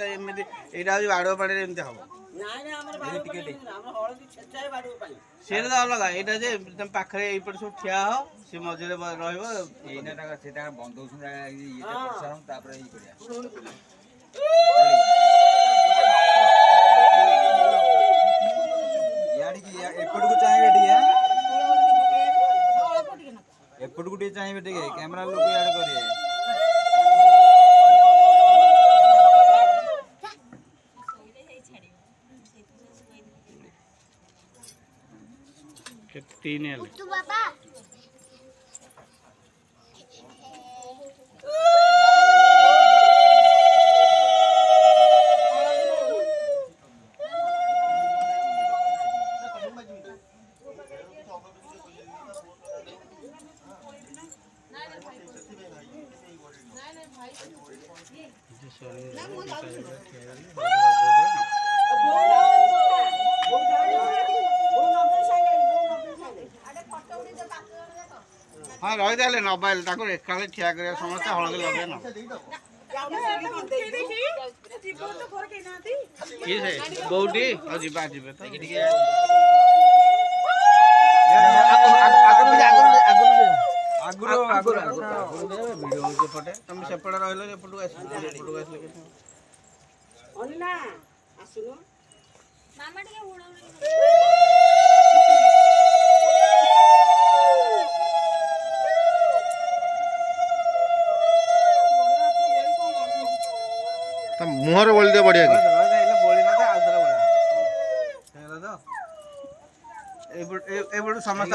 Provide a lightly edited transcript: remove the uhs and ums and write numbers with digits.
एमती यहाँ हूँ बाड़ुआ पानी एमती हम सी तो अलग यहाँ जे तुम पाखे यपटे सब ठिया हो सी मझे बंद एपटू चाहिए एपटू चाहिए कैमरा लोग याद करिए तीन हाँ रही दे नबाइल एका ठिया कर समस्ते हलदी लगे न बौटी जा तुम सेपटे रही मुहर बोल दे बढ़िया की समस्त